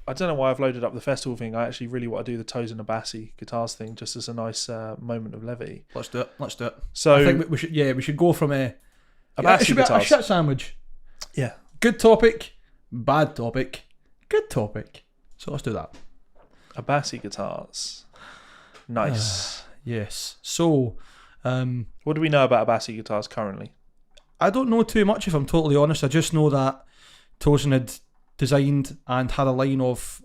I don't know why I've loaded up the festival thing. I actually really want to do the Toes and Abasi guitars thing, just as a nice moment of levity. Let's do it. So I think we should go from a Abasi it should be guitars. a shit sandwich. Yeah. Good topic, bad topic, good topic. So let's do that. Abasi guitars. Nice. Yes. So, what do we know about Abasi guitars currently? I don't know too much, if I'm totally honest. I just know that Tosin had designed and had a line of,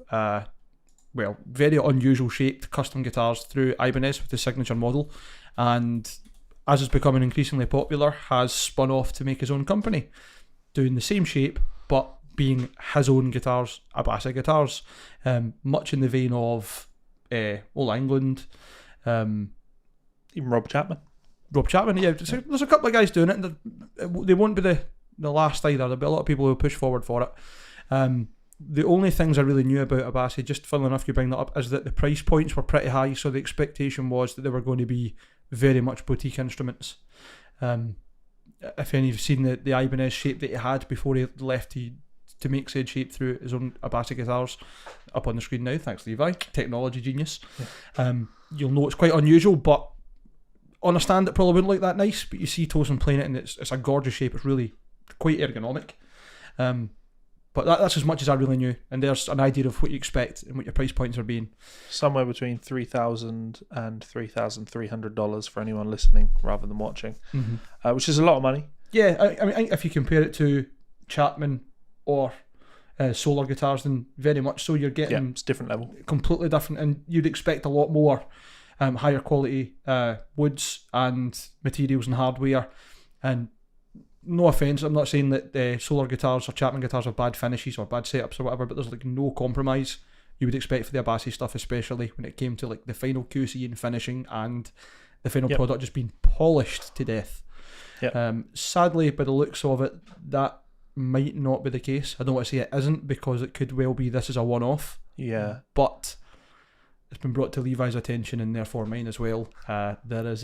very unusual shaped custom guitars through Ibanez with the signature model, and as it's becoming increasingly popular, has spun off to make his own company, doing the same shape, but being his own guitars, Abasi guitars, much in the vein of Old England, Even Rob Chapman. Yeah. So there's a couple of guys doing it, and they won't be the last either. There'll be a lot of people who push forward for it. The only things I really knew about Abasi, just funnily enough you bring that up, is that the price points were pretty high, so the expectation was that they were going to be very much boutique instruments. If any of you have seen the Ibanez shape that he had before he left to make said shape through his own Abasi guitars, up on the screen now, thanks Levi, technology genius. Yeah. You'll know it's quite unusual, but on a stand it probably wouldn't look that nice, but you see Tosin playing it and it's a gorgeous shape. It's really quite ergonomic. But that's as much as I really knew, and there's an idea of what you expect and what your price points are being. Somewhere between $3,000 and $3,300 for anyone listening rather than watching, which is a lot of money. Yeah, I mean, if you compare it to Chapman or Solar guitars, then very much so. You're getting it's different level, completely different, and you'd expect a lot more higher quality woods and materials and hardware. And no offence, I'm not saying that Solar guitars or Chapman guitars are bad finishes or bad setups or whatever, but there's like no compromise you would expect for the Abasi stuff, especially when it came to like the final QC and finishing and the final product just being polished to death. Sadly, by the looks of it, that might not be the case. I don't want to say it isn't, because it could well be this is a one-off. Yeah. But it's been brought to Levi's attention, and therefore mine as well. There is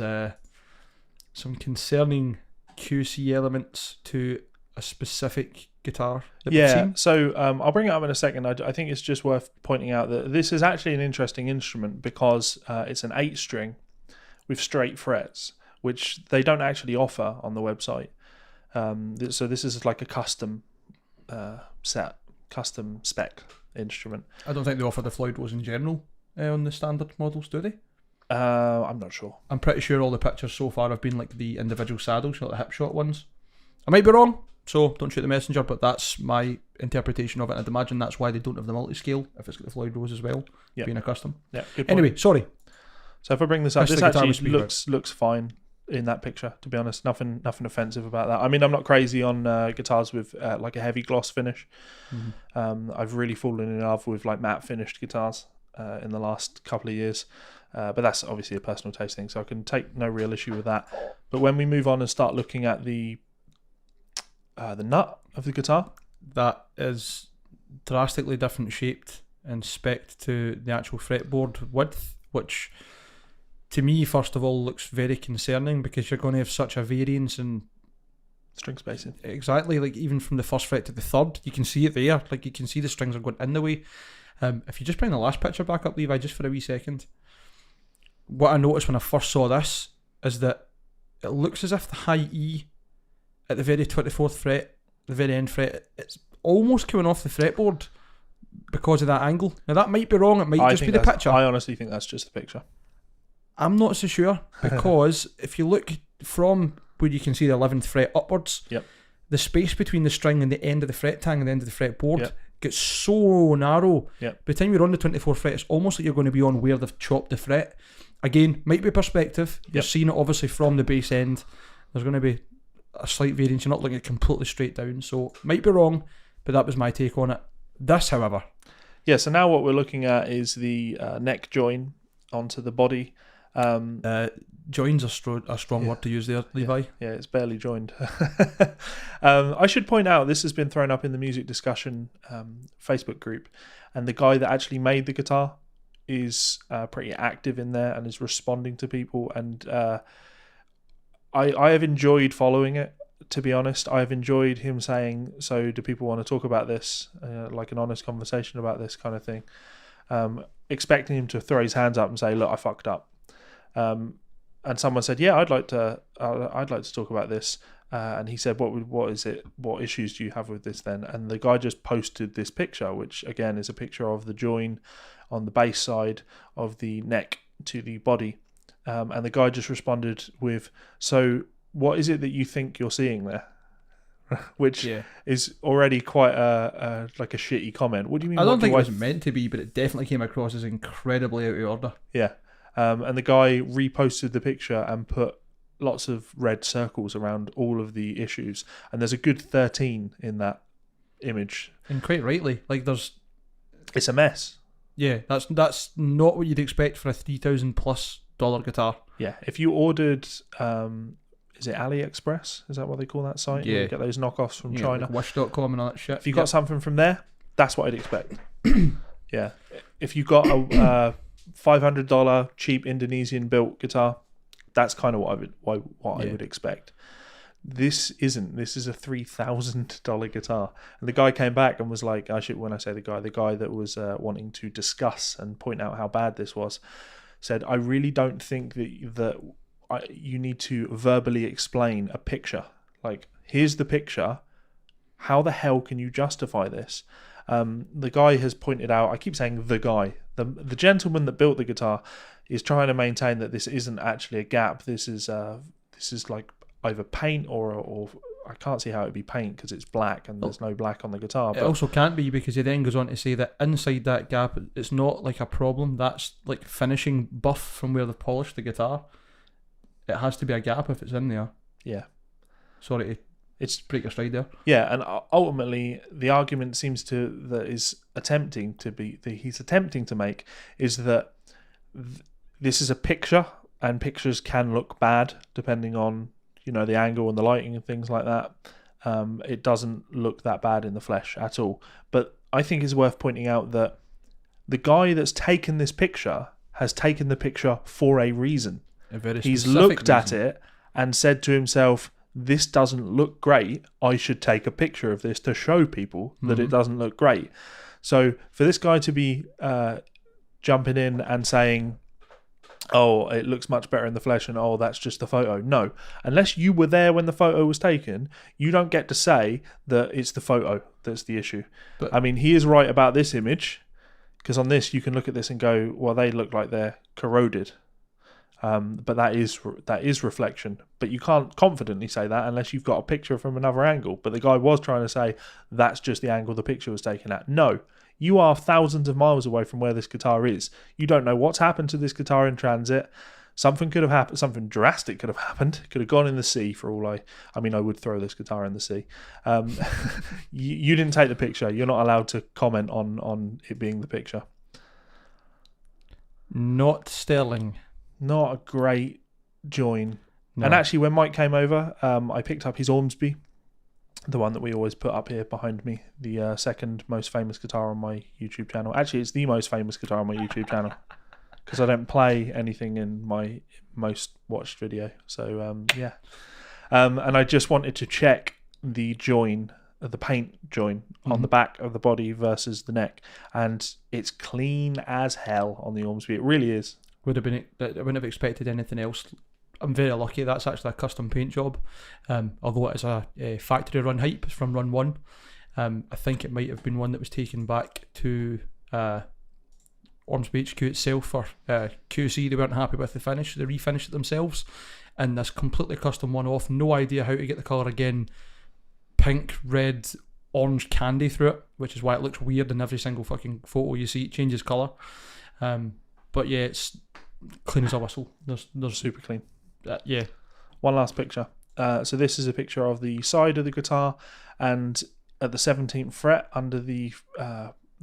some concerning QC elements to a specific guitar that we've seen. So I'll bring it up in a second. I think it's just worth pointing out that this is actually an interesting instrument because it's an 8-string with straight frets, which they don't actually offer on the website. So this is like a custom custom spec instrument. I don't think they offer the Floyd Rose in general on the standard models, do they? I'm not sure. I'm pretty sure all the pictures so far have been like the individual saddles, not the hip shot ones. I might be wrong, so don't shoot the messenger, but that's my interpretation of it. I'd imagine that's why they don't have the multi-scale, if it's got the Floyd Rose as well, being a custom. Yeah, good point. Anyway, sorry. So if I bring this up, this actually looks fine in that picture, to be honest. Nothing offensive about that. I mean, I'm not crazy on guitars with like a heavy gloss finish. I've really fallen in love with like matte finished guitars in the last couple of years. But that's obviously a personal taste thing, so I can take no real issue with that. But when we move on and start looking at the nut of the guitar, that is drastically different shaped and spec'd to the actual fretboard width, which to me, first of all, looks very concerning, because you're going to have such a variance in string spacing. Exactly, like even from the first fret to the third, you can see it there. Like you can see the strings are going in the way. If you just bring the last picture back up, Levi, just for a wee second. What I noticed when I first saw this is that it looks as if the high E at the very 24th fret, the very end fret, it's almost coming off the fretboard because of that angle. Now that might be wrong, it might just be the picture. I honestly think that's just the picture. I'm not so sure, because if you look from where you can see the 11th fret upwards, the space between the string and the end of the fret tang and the end of the fretboard gets so narrow. By the time you're on the 24th fret, it's almost like you're going to be on where they've chopped the fret. Again, might be perspective. You're seeing it obviously from the bass end. There's going to be a slight variance. You're not looking at it completely straight down. So, might be wrong, but that was my take on it. This, however. Yeah, so now what we're looking at is the neck join onto the body. Join's a strong word to use there, Levi. Yeah, it's barely joined. I should point out, this has been thrown up in the music discussion Facebook group, and the guy that actually made the guitar is pretty active in there and is responding to people, and I have enjoyed following it, to be honest, I've enjoyed him saying, so do people want to talk about this, like an honest conversation about this kind of thing, expecting him to throw his hands up and say, look, I fucked up. And someone said, yeah, I'd like to talk about this. And he said, what is it? What issues do you have with this then? And the guy just posted this picture, which again is a picture of the join on the base side of the neck to the body. And the guy just responded with, so what is it that you think you're seeing there? Which is already quite like a shitty comment. What do you mean? I don't think it was meant to be, but it definitely came across as incredibly out of order. Yeah. And the guy reposted the picture and put lots of red circles around all of the issues. And there's a good 13 in that image. And quite rightly. Like it's a mess. Yeah, that's not what you'd expect for a $3,000+ guitar. Yeah. If you ordered... is it AliExpress? Is that what they call that site? Yeah. You get those knockoffs from China. Like Wish.com and all that shit. If you got something from there, that's what I'd expect. Yeah. If you got a $500 cheap Indonesian built guitar, that's kind of what I would expect. This isn't. This is a $3,000 guitar. And the guy came back and was like, when I say the guy that was wanting to discuss and point out how bad this was, said, I really don't think that you need to verbally explain a picture. Like, here's the picture. How the hell can you justify this? The guy has pointed out, I keep saying the guy, the gentleman that built the guitar is trying to maintain that this isn't actually a gap. This is like either paint or I can't see how it'd be paint because it's black and there's no black on the guitar. It also can't be because he then goes on to say that inside that gap, it's not like a problem. That's like finishing buff from where they've polished the guitar. It has to be a gap if it's in there. Yeah. Sorry to break your stride there. Yeah, and ultimately the argument seems he's attempting to make is that this is a picture, and pictures can look bad depending on the angle and the lighting and things like that. It doesn't look that bad in the flesh at all. But I think it's worth pointing out that the guy that's taken this picture has taken the picture for a reason. He's looked at it and said to himself, this doesn't look great. I should take a picture of this to show people that it doesn't look great. So for this guy to be jumping in and saying, oh, it looks much better in the flesh, and oh, that's just the photo. No, unless you were there when the photo was taken, you don't get to say that it's the photo that's the issue. But I mean, he is right about this image, because on this you can look at this and go, well, they look like they're corroded. But that is reflection. But you can't confidently say that unless you've got a picture from another angle. But the guy was trying to say that's just the angle the picture was taken at. No, you are thousands of miles away from where this guitar is. You don't know what's happened to this guitar in transit. Something could have happened. Something drastic could have happened. Could have gone in the sea for all I mean, I would throw this guitar in the sea. You didn't take the picture. You're not allowed to comment on it being the picture. Not sterling. Not a great join. No. And actually, when Mike came over, I picked up his Ormsby, the one that we always put up here behind me, the second most famous guitar on my YouTube channel. Actually, it's the most famous guitar on my YouTube channel because I don't play anything in my most watched video. So, yeah. And I just wanted to check the join, the paint join on the back of the body versus the neck. And it's clean as hell on the Ormsby. It really is. I wouldn't have expected anything else. I'm very lucky. That's actually a custom paint job. Although it is a factory run hype, it's from run 1. I think it might have been one that was taken back to Ormsby HQ itself for QC. They weren't happy with the finish. They refinished it themselves. And this completely custom one off. No idea how to get the colour again. Pink, red, orange candy through it, which is why it looks weird in every single fucking photo you see. It changes colour. But yeah, it's clean as a whistle. There's super clean. Yeah. One last picture. So this is a picture of the side of the guitar, and at the 17th fret under the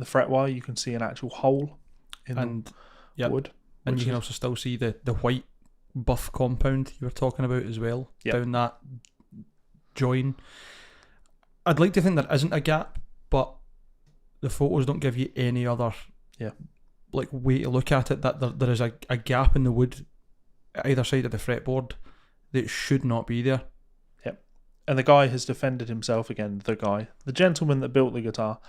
fret wire, you can see an actual hole in the wood. And you can also still see the white buff compound you were talking about as well, down that join. I'd like to think there isn't a gap, but the photos don't give you any other like way to look at it, that there is a gap in the wood at either side of the fretboard that should not be there. Yep. and the guy has defended himself again. The gentleman that built the guitar,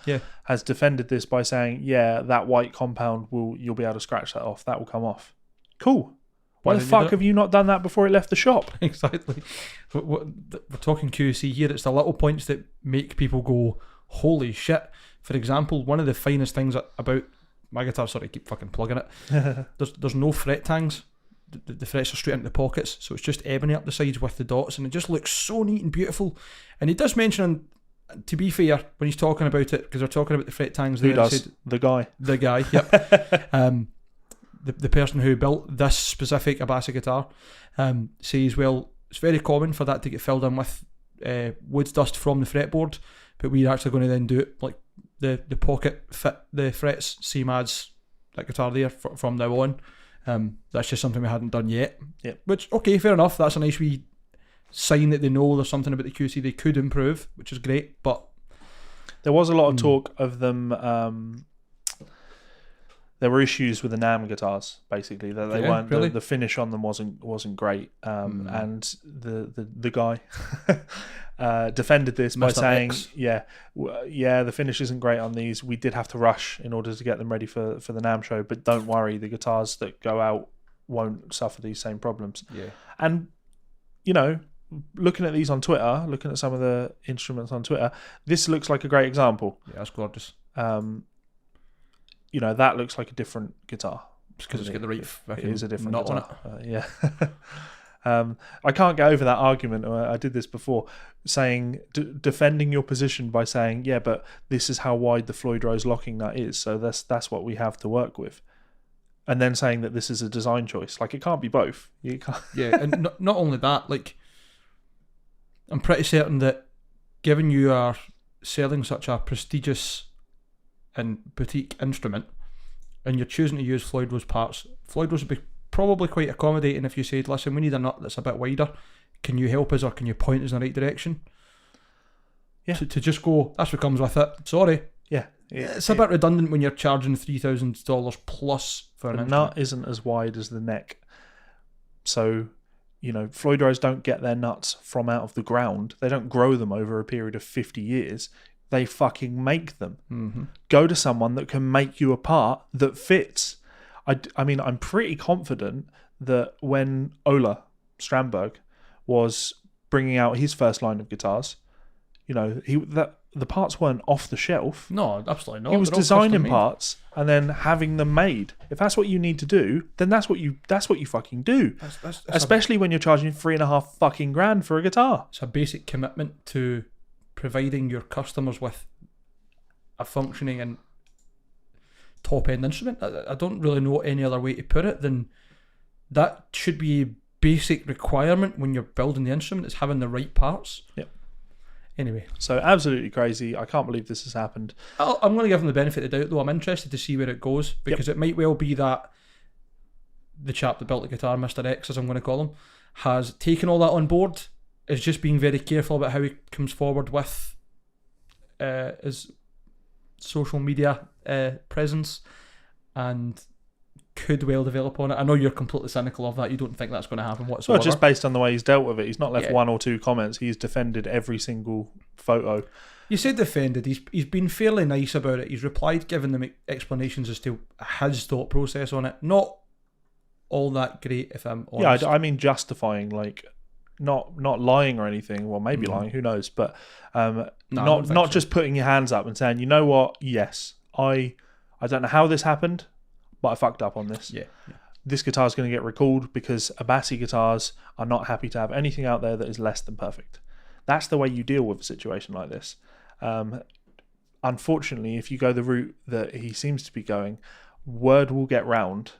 has defended this by saying, "Yeah, that white compound you'll be able to scratch that off. That will come off." Cool. Why the fuck have you not done that before it left the shop? Exactly. We're talking QC here. It's the little points that make people go, "Holy shit!" For example, one of the finest things about my guitar, sorry, I keep fucking plugging it. There's no fret tangs. The frets are straight into the pockets, so it's just ebony up the sides with the dots, and it just looks so neat and beautiful. And he does mention, to be fair, when he's talking about it, because they're talking about the fret tangs. Who does? Said, the guy. The guy. Yep. The person who built this specific Abasi guitar says, well, it's very common for that to get filled in with wood dust from the fretboard, but we're actually going to then do it like the pocket fit the frets, same as that guitar there from now on. That's just something we hadn't done yet. Yep. Which, okay, fair enough. That's a nice wee sign that they know there's something about the QC they could improve, which is great. But there was a lot of talk of them. There were issues with the NAMM guitars, basically. That they weren't really? The finish on them wasn't great. And the guy defended this by saying, the finish isn't great on these. We did have to rush in order to get them ready for the NAMM show, but don't worry, the guitars that go out won't suffer these same problems. Yeah. And, looking at these on Twitter, looking at some of the instruments on Twitter, this looks like a great example. Yeah, that's gorgeous. That looks like a different guitar. Because it's got the right it is a different nut guitar. on it. Yeah. I can't get over that argument. I did this before, saying defending your position by saying, yeah, but this is how wide the Floyd Rose locking nut is, so that's what we have to work with, and then saying that this is a design choice. Like, it can't be both. You can't. Yeah, and not only that, like, I'm pretty certain that given you are selling such a prestigious and boutique instrument, and you're choosing to use Floyd Rose parts, Floyd Rose would be probably quite accommodating if you said, listen, we need a nut that's a bit wider. Can you help us, or can you point us in the right direction? Yeah. To just go, that's what comes with it. Sorry. Yeah. It's a bit redundant when you're charging $3,000 plus for an instrument. The nut isn't as wide as the neck. So, Floyd Rose don't get their nuts from out of the ground. They don't grow them over a period of 50 years. They fucking make them. Mm-hmm. Go to someone that can make you a part that fits. I mean, I'm pretty confident that when Ola Strandberg was bringing out his first line of guitars, the parts weren't off the shelf. No, absolutely not. He was designing parts and then having them made. If that's what you need to do, then that's what you fucking do. That's especially when you're charging $3.5 fucking grand for a guitar. It's a basic commitment to providing your customers with a functioning and top-end instrument. I don't really know any other way to put it than that should be a basic requirement when you're building the instrument, is having the right parts. Yep. Anyway. So absolutely crazy. I can't believe this has happened. I'm going to give them the benefit of the doubt, though. I'm interested to see where it goes, because it might well be that the chap that built the guitar, Mr. X, as I'm going to call him, has taken all that on board, is just being very careful about how he comes forward with his social media presence, and could well develop on it. I know you're completely cynical of that. You don't think that's going to happen whatsoever. Well, just based on the way he's dealt with it. He's not left one or two comments. He's defended every single photo. You said defended. He's been fairly nice about it. He's replied, giving them explanations as to his thought process on it. Not all that great, if I'm honest. Yeah, I mean justifying, like, not lying or anything. Well, maybe lying, who knows? But not just putting your hands up and saying, you know what? Yes, I don't know how this happened, but I fucked up on this. Yeah. This guitar is going to get recalled because Abasi guitars are not happy to have anything out there that is less than perfect. That's the way you deal with a situation like this. Unfortunately, if you go the route that he seems to be going, word will get round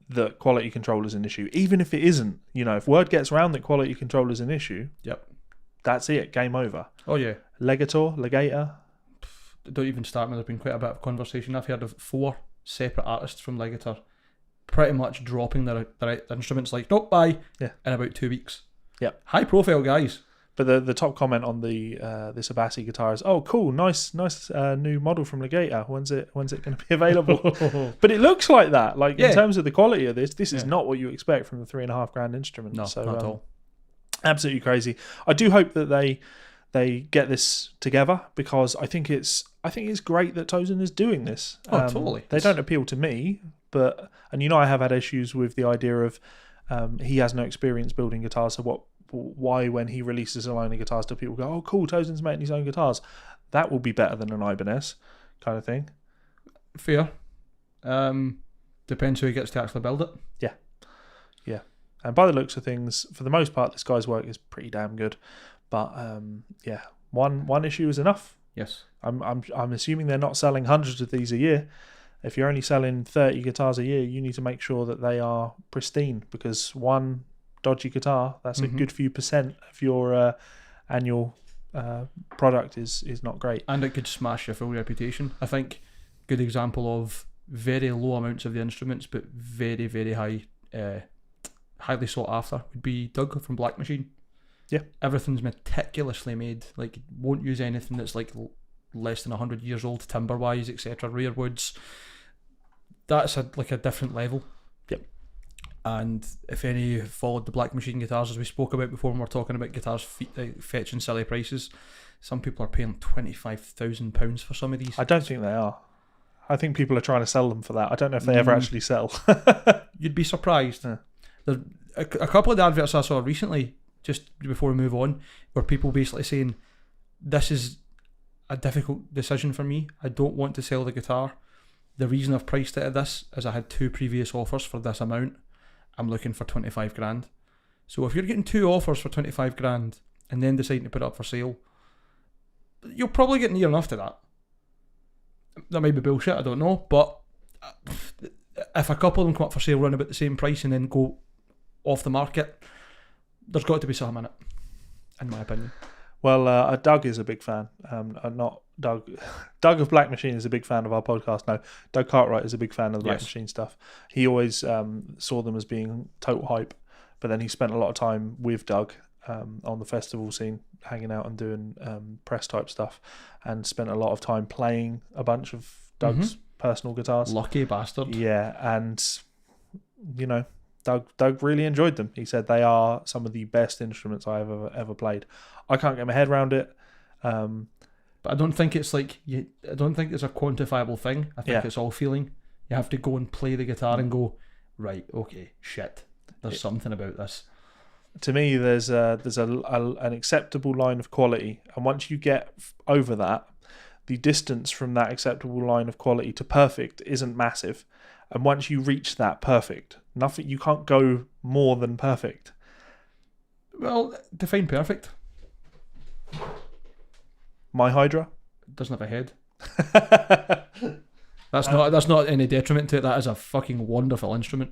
that quality control is an issue. Even if it isn't, if word gets around that quality control is an issue, that's it, game over. Oh yeah. Legator. Don't even start me. There's been quite a bit of conversation. I've heard of 4 separate artists from Legator pretty much dropping their instruments, like, nope, bye, in about 2 weeks. Yep. High profile guys. But the top comment on the this Abasi guitar is, oh, cool, nice new model from Legator. When's it going to be available? But it looks like that. Like, in terms of the quality of this is not what you expect from the $3.5 grand instrument. No, so, not at all. Absolutely crazy. I do hope that they get this together, because I think it's great that Tozen is doing this. Totally. They don't appeal to me, and I have had issues with the idea of he has no experience building guitars. So why when he releases a line of guitars do people go, oh cool, Tozen's making his own guitars? That will be better than an Ibanez kind of thing. Fair. Depends who he gets to actually build it. Yeah. And by the looks of things, for the most part, this guy's work is pretty damn good. But one issue is enough. Yes. I'm assuming they're not selling hundreds of these a year. If you're only selling 30 guitars a year, you need to make sure that they are pristine, because one dodgy guitar, that's a good few percent of your annual product is not great. And it could smash your full reputation. I think good example of very low amounts of the instruments, but very, very high, highly sought after, would be Doug from Black Machine. Yeah. Everything's meticulously made. Like, won't use anything that's like less than 100 years old timber wise, etc. Rare woods. That's a different level. Yep. And if any followed the Black Machine guitars, as we spoke about before when we're talking about guitars fetching silly prices, some people are paying £25,000 for some of these. I don't think they are. I think people are trying to sell them for that. I don't know if they ever actually sell. You'd be surprised. Yeah. There's a couple of the adverts I saw recently, just before we move on, where people basically saying, this is a difficult decision for me. I don't want to sell the guitar. The reason I've priced it at this is I had 2 previous offers for this amount. I'm looking for 25 grand. So if you're getting 2 offers for 25 grand and then deciding to put it up for sale, you'll probably get near enough to that. That might be bullshit, I don't know, but if a couple of them come up for sale around about the same price and then go off the market, there's got to be something in it, in my opinion. Well, Doug is a big fan. Not Doug. Doug of Black Machine is a big fan of our podcast. No, Doug Cartwright is a big fan of the Black Machine stuff. He always saw them as being total hype, but then he spent a lot of time with Doug on the festival scene, hanging out and doing press type stuff, and spent a lot of time playing a bunch of Doug's personal guitars. Lucky bastard. Yeah, and Doug really enjoyed them. He said they are some of the best instruments I have ever played. I can't get my head around it. But I don't think it's I don't think it's a quantifiable thing. I think it's all feeling. You have to go and play the guitar and go, right, okay, shit, there's something about this. To me, there's an acceptable line of quality, and once you get over that, the distance from that acceptable line of quality to perfect isn't massive. And once you reach that perfect, you can't go more than perfect. Well, define perfect. My Hydra doesn't have a head. That's not any detriment to it. That is a fucking wonderful instrument.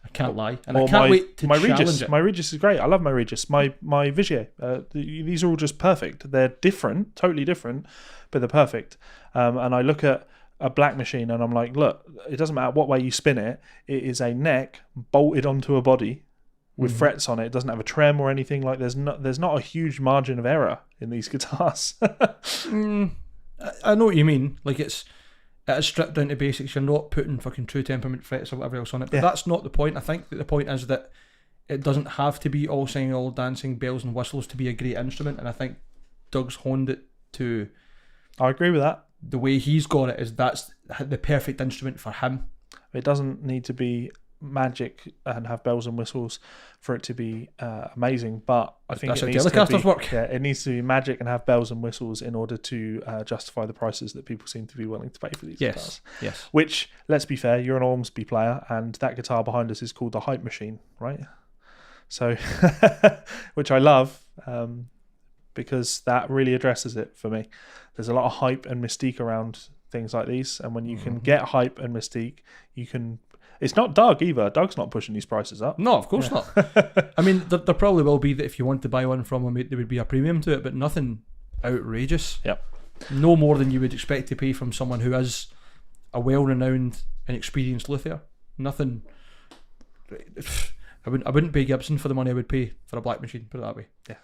I can't lie, and I can't wait to challenge it. My Regis is great. I love my Regis. My Vigier. These are all just perfect. They're different, totally different, but they're perfect. And I look at a Black Machine and I'm like, look, it doesn't matter what way you spin it. It is a neck bolted onto a body with frets on it. It doesn't have a trem or anything. Like there's not a huge margin of error in these guitars. I know what you mean. Like it is stripped down to basics. You're not putting fucking true temperament frets or whatever else on it. But that's not the point. I think that the point is that it doesn't have to be all singing, all dancing, bells and whistles to be a great instrument. And I think Doug's honed it to... I agree with that. The way he's got it is that's the perfect instrument for him. It doesn't need to be magic and have bells and whistles for it to be amazing, but I think that's how Telecasters work. Yeah, it needs to be magic and have bells and whistles in order to justify the prices that people seem to be willing to pay for these guitars. Yes. Which, let's be fair, you're an Ormsby player, and that guitar behind us is called the Hype Machine, right? So, which I love, because that really addresses it for me. There's a lot of hype and mystique around things like these, and when you can get hype and mystique, you can... It's not Doug either. Doug's not pushing these prices up. No, of course not. I mean, there probably will be that if you want to buy one from him, there would be a premium to it, but nothing outrageous. Yep. No more than you would expect to pay from someone who is a well-renowned and experienced luthier. Nothing... I wouldn't pay Gibson for the money I would pay for a Black Machine, put it that way. Yeah.